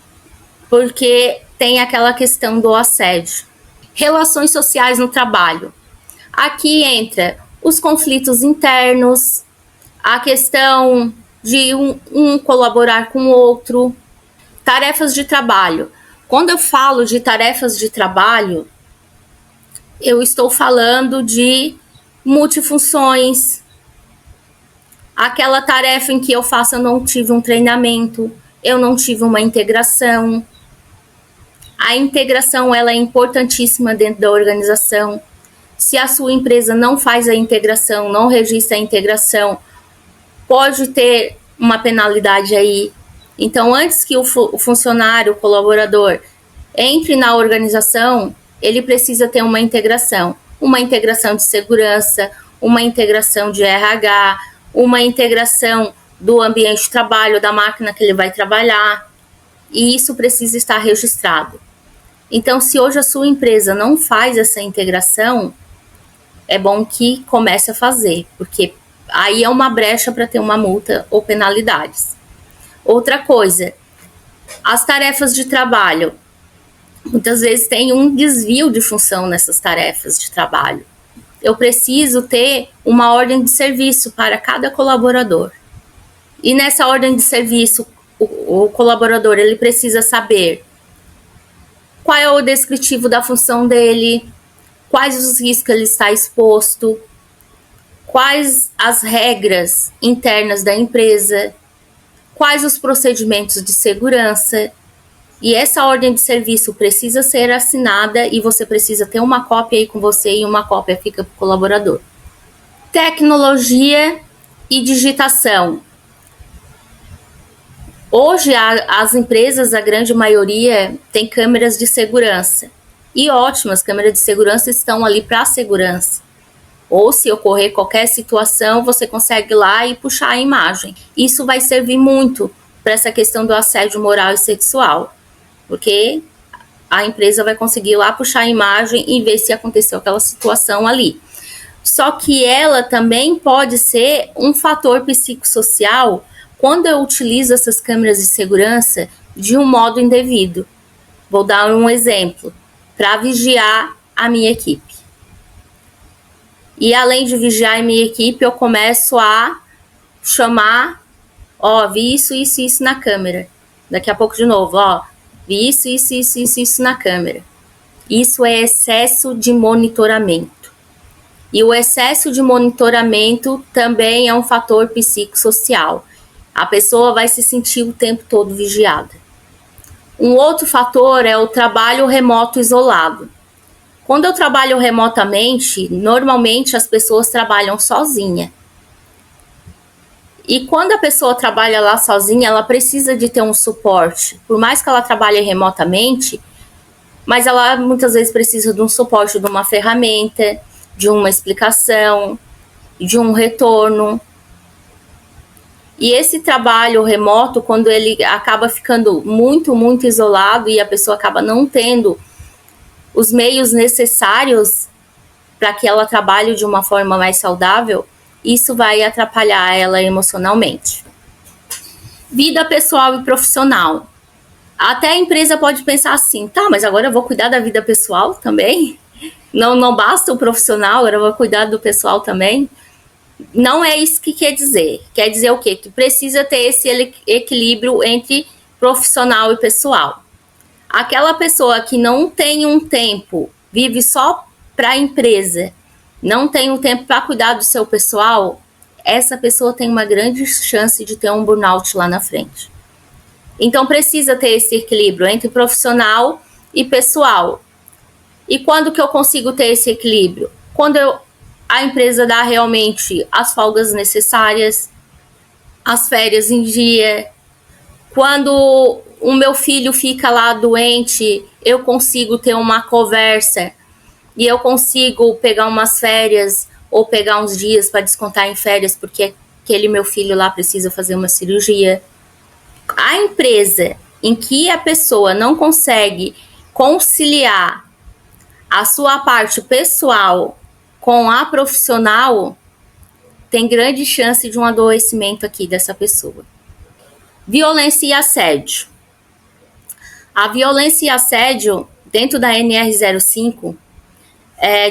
porque tem aquela questão do assédio. Relações sociais no trabalho. Aqui entra os conflitos internos, a questão de um colaborar com o outro. Tarefas de trabalho. Quando eu falo de tarefas de trabalho, eu estou falando de multifunções. Aquela tarefa em que eu faço, eu não tive um treinamento, eu não tive uma integração. A integração ela é importantíssima dentro da organização. Se a sua empresa não faz a integração, não registra a integração, pode ter uma penalidade aí. Então, antes que o funcionário, o colaborador, entre na organização, ele precisa ter uma integração de segurança, uma integração de RH, uma integração do ambiente de trabalho, da máquina que ele vai trabalhar, e isso precisa estar registrado. Então, se hoje a sua empresa não faz essa integração, é bom que comece a fazer, porque aí é uma brecha para ter uma multa ou penalidades. Outra coisa, as tarefas de trabalho. Muitas vezes tem um desvio de função nessas tarefas de trabalho. Eu preciso ter uma ordem de serviço para cada colaborador. E nessa ordem de serviço, o colaborador ele precisa saber qual é o descritivo da função dele, quais os riscos ele está exposto, quais as regras internas da empresa, quais os procedimentos de segurança, e essa ordem de serviço precisa ser assinada e você precisa ter uma cópia aí com você e uma cópia fica para o colaborador. Tecnologia e digitação. Hoje as empresas, a grande maioria, tem câmeras de segurança. E ótimas, câmeras de segurança estão ali para a segurança. Ou se ocorrer qualquer situação, você consegue ir lá e puxar a imagem. Isso vai servir muito para essa questão do assédio moral e sexual. Porque a empresa vai conseguir ir lá puxar a imagem e ver se aconteceu aquela situação ali. Só que ela também pode ser um fator psicossocial quando eu utilizo essas câmeras de segurança de um modo indevido. Vou dar um exemplo, para vigiar a minha equipe. E além de vigiar a minha equipe, eu começo a chamar, vi isso na câmera. Daqui a pouco de novo, vi isso na câmera. Isso é excesso de monitoramento. E o excesso de monitoramento também é um fator psicossocial. A pessoa vai se sentir o tempo todo vigiada. Um outro fator é o trabalho remoto isolado. Quando eu trabalho remotamente, normalmente as pessoas trabalham sozinha. E quando a pessoa trabalha lá sozinha, ela precisa de ter um suporte. Por mais que ela trabalhe remotamente, mas ela muitas vezes precisa de um suporte, de uma ferramenta, de uma explicação, de um retorno. E esse trabalho remoto, quando ele acaba ficando muito, muito isolado e a pessoa acaba não tendo os meios necessários para que ela trabalhe de uma forma mais saudável, isso vai atrapalhar ela emocionalmente. Vida pessoal e profissional. Até a empresa pode pensar assim, mas agora eu vou cuidar da vida pessoal também? Não basta o profissional, agora eu vou cuidar do pessoal também? Não é isso que quer dizer. Quer dizer o quê? Que precisa ter esse equilíbrio entre profissional e pessoal. Aquela pessoa que não tem um tempo, vive só para a empresa, não tem um tempo para cuidar do seu pessoal, essa pessoa tem uma grande chance de ter um burnout lá na frente. Então precisa ter esse equilíbrio entre profissional e pessoal. E quando que eu consigo ter esse equilíbrio? Quando a empresa dá realmente as folgas necessárias, as férias em dia. Quando o meu filho fica lá doente, eu consigo ter uma conversa e eu consigo pegar umas férias ou pegar uns dias para descontar em férias porque aquele meu filho lá precisa fazer uma cirurgia. A empresa em que a pessoa não consegue conciliar a sua parte pessoal com a profissional, tem grande chance de um adoecimento aqui dessa pessoa. Violência e assédio. A violência e assédio, dentro da NR05,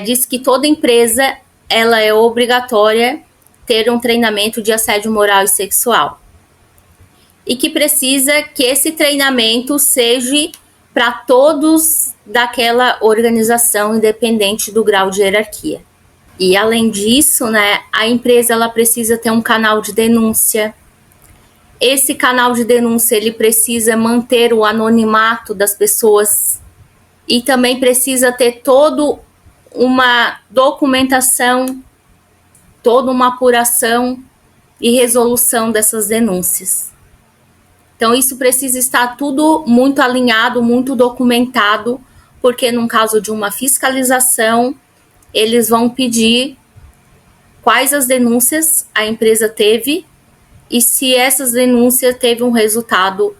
diz que toda empresa ela é obrigatória ter um treinamento de assédio moral e sexual. E que precisa que esse treinamento seja para todos daquela organização, independente do grau de hierarquia. E além disso, a empresa ela precisa ter um canal de denúncia. Esse canal de denúncia ele precisa manter o anonimato das pessoas e também precisa ter toda uma documentação, toda uma apuração e resolução dessas denúncias. Então isso precisa estar tudo muito alinhado, muito documentado, porque num caso de uma fiscalização, eles vão pedir quais as denúncias a empresa teve e se essas denúncias teve um resultado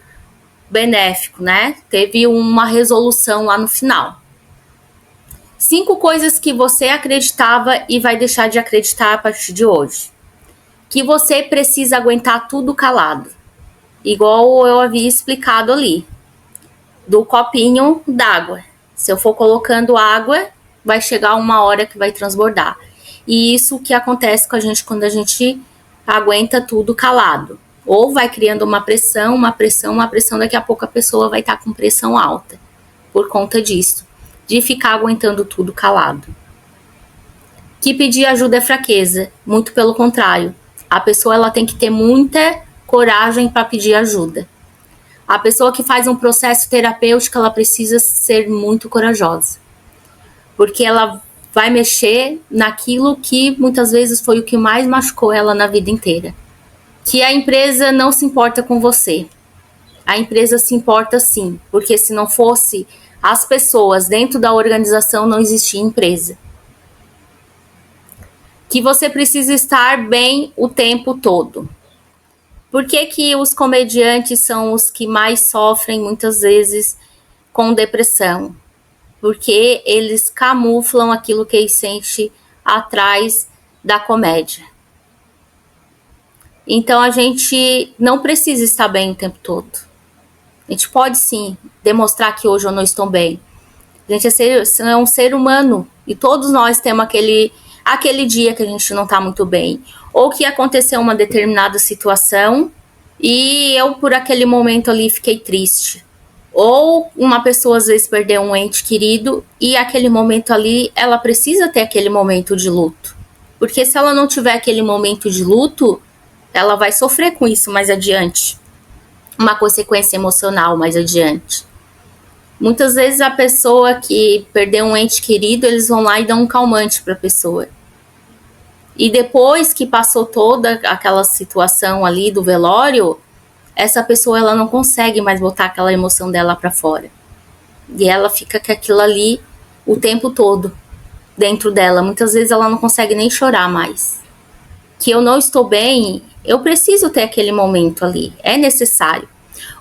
benéfico, Teve uma resolução lá no final. 5 coisas que você acreditava e vai deixar de acreditar a partir de hoje. Que você precisa aguentar tudo calado. Igual eu havia explicado ali. Do copinho d'água. Se eu for colocando água, vai chegar uma hora que vai transbordar. E isso que acontece com a gente quando a gente aguenta tudo calado. Ou vai criando uma pressão, daqui a pouco a pessoa vai estar com pressão alta. Por conta disso. De ficar aguentando tudo calado. Que pedir ajuda é fraqueza. Muito pelo contrário. A pessoa ela tem que ter muita coragem para pedir ajuda. A pessoa que faz um processo terapêutico, ela precisa ser muito corajosa, porque ela vai mexer naquilo que muitas vezes foi o que mais machucou ela na vida inteira. Que a empresa não se importa com você. A empresa se importa sim, porque se não fosse as pessoas dentro da organização, não existia empresa. Que você precisa estar bem o tempo todo. Por que que os comediantes são os que mais sofrem muitas vezes com depressão? Porque eles camuflam aquilo que eles sentem atrás da comédia. Então a gente não precisa estar bem o tempo todo. A gente pode sim demonstrar que hoje eu não estou bem. A gente é um ser humano e todos nós temos aquele dia que a gente não está muito bem. Ou que aconteceu uma determinada situação e eu por aquele momento ali fiquei triste. Ou uma pessoa às vezes perdeu um ente querido e aquele momento ali ela precisa ter aquele momento de luto. Porque se ela não tiver aquele momento de luto, ela vai sofrer com isso mais adiante. Uma consequência emocional mais adiante. Muitas vezes a pessoa que perdeu um ente querido, eles vão lá e dão um calmante para a pessoa. E depois que passou toda aquela situação ali do velório, essa pessoa ela não consegue mais botar aquela emoção dela para fora. E ela fica com aquilo ali o tempo todo dentro dela. Muitas vezes ela não consegue nem chorar mais. Que eu não estou bem, eu preciso ter aquele momento ali. É necessário.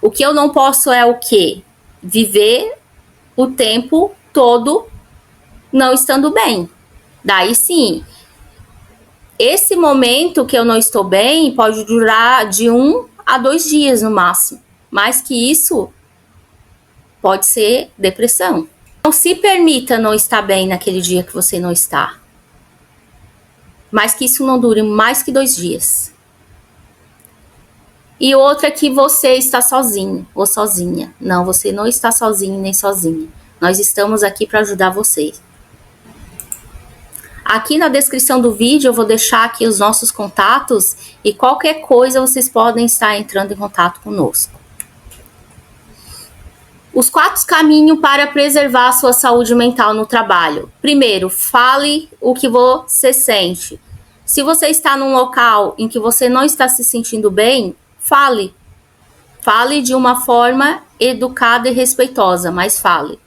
O que eu não posso é o quê? Viver o tempo todo não estando bem. Daí sim, esse momento que eu não estou bem pode durar de 1 a 2 dias no máximo. Mais que isso, pode ser depressão. Não se permita não estar bem naquele dia que você não está. Mas que isso não dure mais que 2 dias. E outra que você está sozinho ou sozinha. Não, você não está sozinho nem sozinha. Nós estamos aqui para ajudar vocês. Aqui na descrição do vídeo eu vou deixar aqui os nossos contatos e qualquer coisa vocês podem estar entrando em contato conosco. Os 4 caminhos para preservar a sua saúde mental no trabalho. Primeiro, fale o que você sente. Se você está num local em que você não está se sentindo bem, fale. Fale de uma forma educada e respeitosa, mas fale.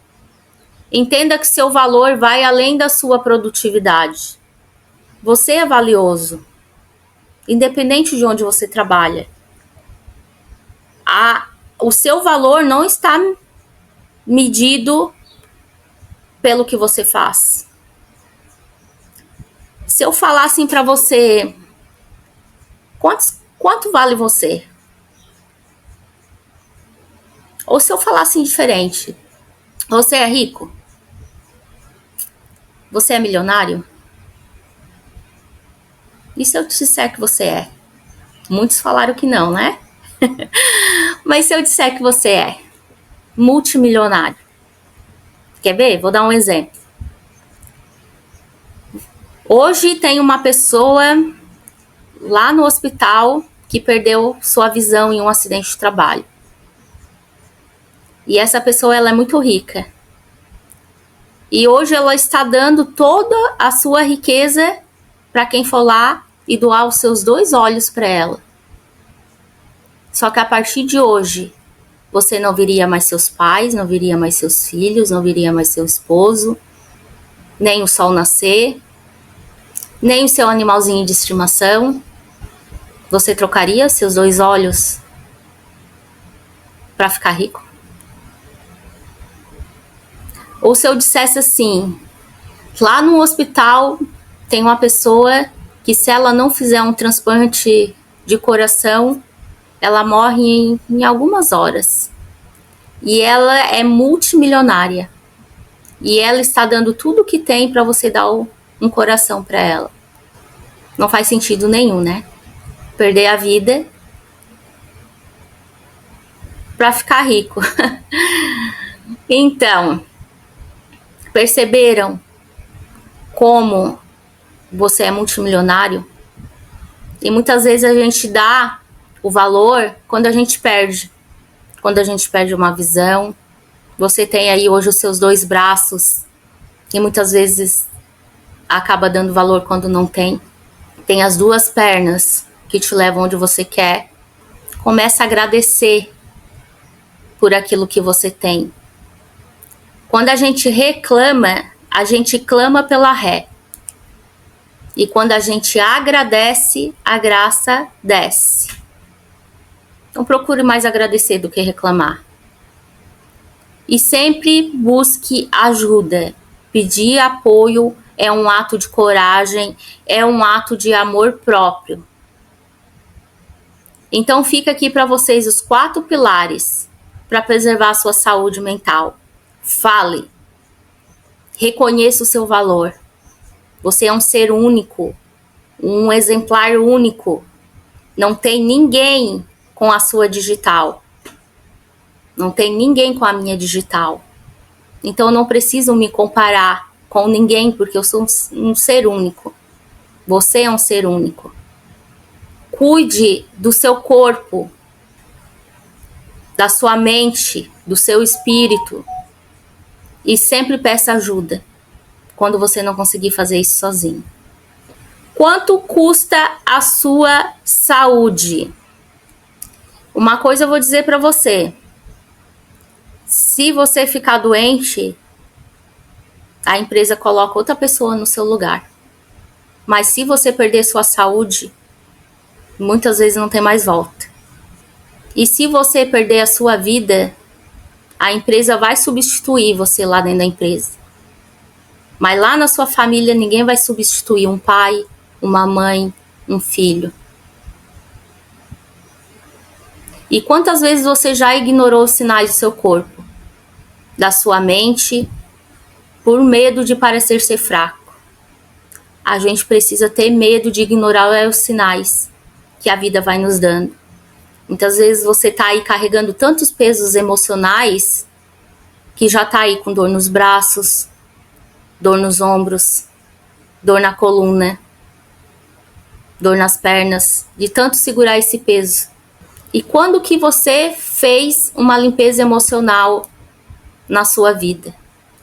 Entenda que seu valor vai além da sua produtividade. Você é valioso, independente de onde você trabalha. O seu valor não está medido pelo que você faz. Se eu falar assim para você, quanto vale você? Ou se eu falar assim diferente, você é rico? Você é milionário? E se eu te disser que você é? Muitos falaram que não, né? Mas se eu disser que você é multimilionário? Quer ver? Vou dar um exemplo. Hoje tem uma pessoa lá no hospital que perdeu sua visão em um acidente de trabalho. E essa pessoa ela é muito rica. E hoje ela está dando toda a sua riqueza para quem for lá e doar os seus 2 olhos para ela. Só que a partir de hoje, você não veria mais seus pais, não veria mais seus filhos, não veria mais seu esposo, nem o sol nascer, nem o seu animalzinho de estimação. Você trocaria seus 2 olhos para ficar rico? Ou se eu dissesse assim, lá no hospital tem uma pessoa que se ela não fizer um transplante de coração, ela morre em algumas horas. E ela é multimilionária. E ela está dando tudo o que tem para você dar um coração para ela. Não faz sentido nenhum, né? Perder a vida para ficar rico. Então, perceberam como você é multimilionário? E muitas vezes a gente dá o valor quando a gente perde. Quando a gente perde uma visão. Você tem aí hoje os seus 2 braços, e muitas vezes acaba dando valor quando não tem. Tem as 2 pernas que te levam onde você quer. Começa a agradecer por aquilo que você tem. Quando a gente reclama, a gente clama pela ré. E quando a gente agradece, a graça desce. Então procure mais agradecer do que reclamar. E sempre busque ajuda. Pedir apoio é um ato de coragem, é um ato de amor próprio. Então fica aqui para vocês os 4 pilares para preservar a sua saúde mental. Fale. Reconheça o seu valor. Você é um ser único, um exemplar único. Não tem ninguém com a sua digital. Não tem ninguém com a minha digital. Então eu não preciso me comparar com ninguém, porque eu sou um ser único. Você é um ser único. Cuide do seu corpo, da sua mente, do seu espírito. E sempre peça ajuda quando você não conseguir fazer isso sozinho. Quanto custa a sua saúde? Uma coisa eu vou dizer para você. Se você ficar doente, a empresa coloca outra pessoa no seu lugar. Mas se você perder sua saúde, muitas vezes não tem mais volta. E se você perder a sua vida, a empresa vai substituir você lá dentro da empresa. Mas lá na sua família, ninguém vai substituir um pai, uma mãe, um filho. E quantas vezes você já ignorou os sinais do seu corpo, da sua mente, por medo de parecer ser fraco? A gente precisa ter medo de ignorar os sinais que a vida vai nos dando. Muitas vezes você tá aí carregando tantos pesos emocionais que já tá aí com dor nos braços, dor nos ombros, dor na coluna, dor nas pernas, de tanto segurar esse peso. E quando que você fez uma limpeza emocional na sua vida?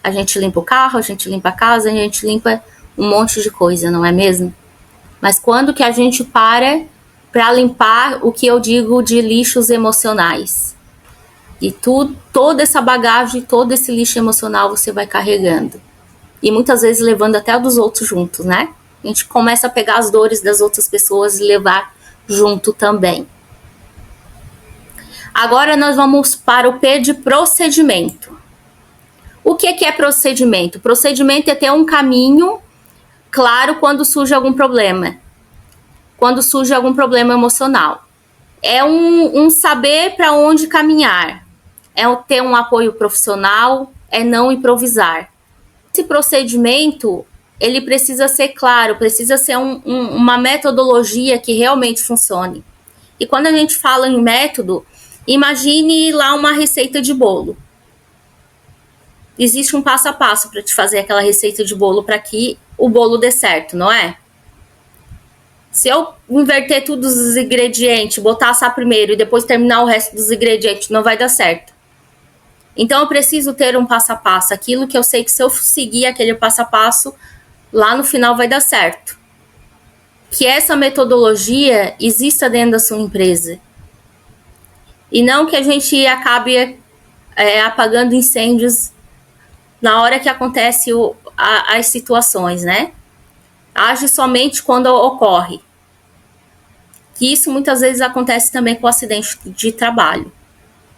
A gente limpa o carro, a gente limpa a casa, a gente limpa um monte de coisa, não é mesmo? Mas quando que a gente para limpar o que eu digo de lixos emocionais? E toda essa bagagem, todo esse lixo emocional você vai carregando. E muitas vezes levando até o dos outros juntos, né? A gente começa a pegar as dores das outras pessoas e levar junto também. Agora nós vamos para o P de procedimento. O que é procedimento? Procedimento é ter um caminho claro quando surge algum problema. Quando surge algum problema emocional. É um saber para onde caminhar. É ter um apoio profissional, é não improvisar. Esse procedimento, ele precisa ser claro, precisa ser uma metodologia que realmente funcione. E quando a gente fala em método, imagine lá uma receita de bolo. Existe um passo a passo para te fazer aquela receita de bolo para que o bolo dê certo, não é? Se eu inverter todos os ingredientes, botar assar primeiro e depois terminar o resto dos ingredientes, não vai dar certo. Então eu preciso ter um passo a passo, aquilo que eu sei que se eu seguir aquele passo a passo, lá no final vai dar certo. Que essa metodologia exista dentro da sua empresa. E não que a gente acabe apagando incêndios na hora que acontece as situações, né? Age somente quando ocorre. Que isso muitas vezes acontece também com o acidente de trabalho.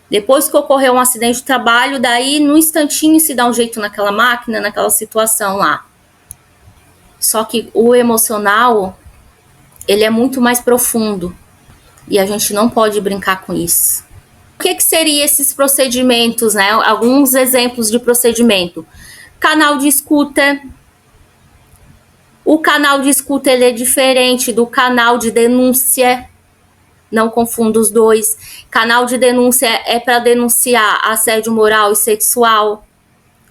Depois que ocorreu um acidente de trabalho, daí no instantinho se dá um jeito naquela máquina, naquela situação lá. Só que o emocional, ele é muito mais profundo. E a gente não pode brincar com isso. O que seriam esses procedimentos, né? Alguns exemplos de procedimento. Canal de escuta. O canal de escuta ele é diferente do canal de denúncia. Não confunda os dois. Canal de denúncia é para denunciar assédio moral e sexual.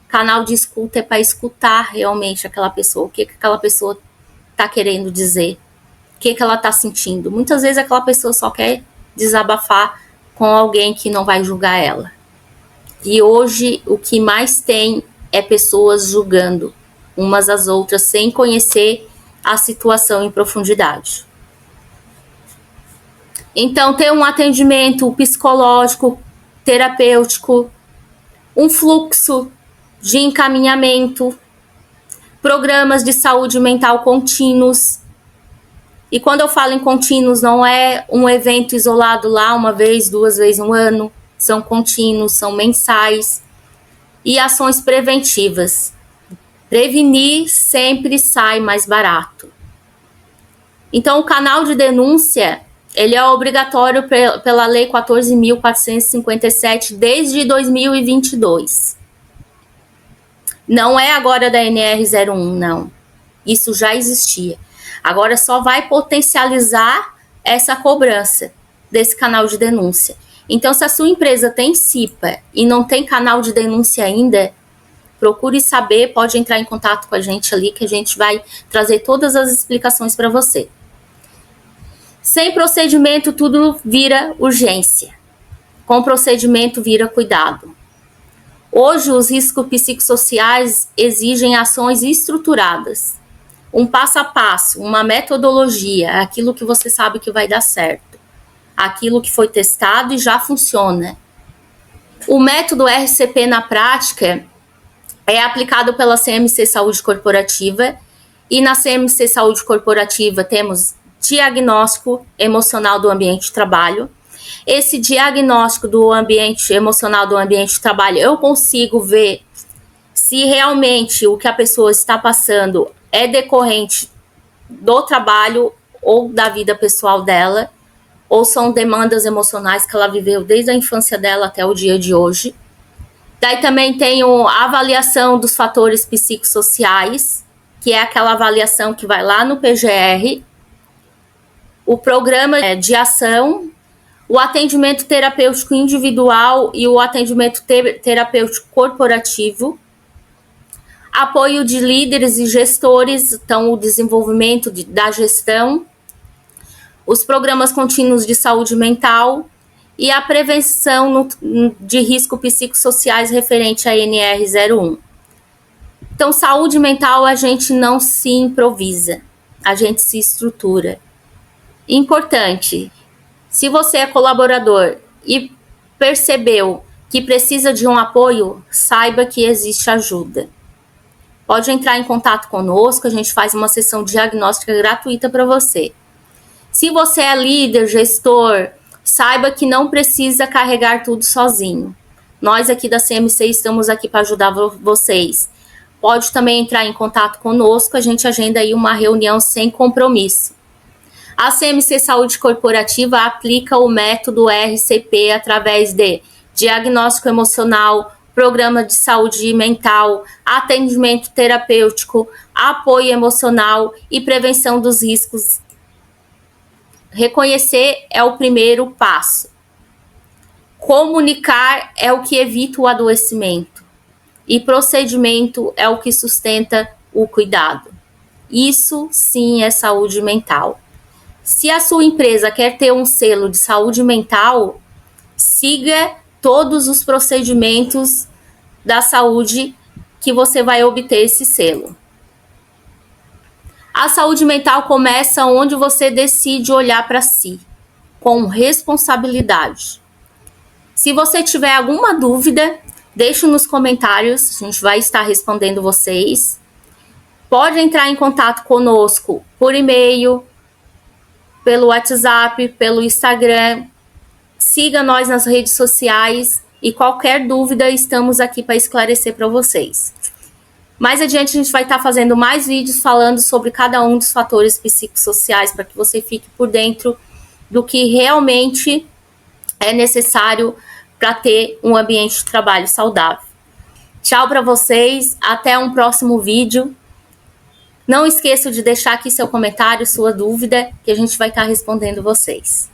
Canal de escuta é para escutar realmente aquela pessoa. O que aquela pessoa está querendo dizer. O que ela está sentindo. Muitas vezes aquela pessoa só quer desabafar com alguém que não vai julgar ela. E hoje o que mais tem é pessoas julgando umas às outras sem conhecer a situação em profundidade. Então, ter um atendimento psicológico, terapêutico, um fluxo de encaminhamento, programas de saúde mental contínuos. E quando eu falo em contínuos, não é um evento isolado lá uma vez, 2 vezes no ano, são contínuos, são mensais. E ações preventivas. Prevenir sempre sai mais barato. Então, o canal de denúncia, ele é obrigatório pela Lei 14.457 desde 2022. Não é agora da NR01, não. Isso já existia. Agora só vai potencializar essa cobrança desse canal de denúncia. Então, se a sua empresa tem CIPA e não tem canal de denúncia ainda, procure saber, pode entrar em contato com a gente ali, que a gente vai trazer todas as explicações para você. Sem procedimento, tudo vira urgência. Com procedimento, vira cuidado. Hoje, os riscos psicossociais exigem ações estruturadas. Um passo a passo, uma metodologia, aquilo que você sabe que vai dar certo. Aquilo que foi testado e já funciona. O método RCP na prática é aplicado pela CMC Saúde Corporativa, e na CMC Saúde Corporativa temos diagnóstico emocional do ambiente de trabalho. Esse diagnóstico do ambiente emocional do ambiente de trabalho, eu consigo ver se realmente o que a pessoa está passando é decorrente do trabalho ou da vida pessoal dela, ou são demandas emocionais que ela viveu desde a infância dela até o dia de hoje. Daí também tem a avaliação dos fatores psicossociais, que é aquela avaliação que vai lá no PGR, o programa de ação, o atendimento terapêutico individual e o atendimento terapêutico corporativo, apoio de líderes e gestores, então o desenvolvimento da gestão, os programas contínuos de saúde mental e a prevenção de riscos psicossociais referente à NR01. Então, saúde mental a gente não se improvisa, a gente se estrutura. Importante, se você é colaborador e percebeu que precisa de um apoio, saiba que existe ajuda. Pode entrar em contato conosco, a gente faz uma sessão diagnóstica gratuita para você. Se você é líder, gestor, saiba que não precisa carregar tudo sozinho. Nós aqui da CMC estamos aqui para ajudar vocês. Pode também entrar em contato conosco, a gente agenda aí uma reunião sem compromisso. A CMC Saúde Corporativa aplica o método RCP através de diagnóstico emocional, programa de saúde mental, atendimento terapêutico, apoio emocional e prevenção dos riscos. Reconhecer é o primeiro passo. Comunicar é o que evita o adoecimento. E procedimento é o que sustenta o cuidado. Isso sim é saúde mental. Se a sua empresa quer ter um selo de saúde mental, siga todos os procedimentos da saúde que você vai obter esse selo. A saúde mental começa onde você decide olhar para si, com responsabilidade. Se você tiver alguma dúvida, deixe nos comentários, a gente vai estar respondendo vocês. Pode entrar em contato conosco por e-mail, pelo WhatsApp, pelo Instagram. Siga nós nas redes sociais e qualquer dúvida estamos aqui para esclarecer para vocês. Mais adiante a gente vai estar fazendo mais vídeos falando sobre cada um dos fatores psicossociais para que você fique por dentro do que realmente é necessário para ter um ambiente de trabalho saudável. Tchau para vocês, até um próximo vídeo. Não esqueça de deixar aqui seu comentário, sua dúvida, que a gente vai estar respondendo vocês.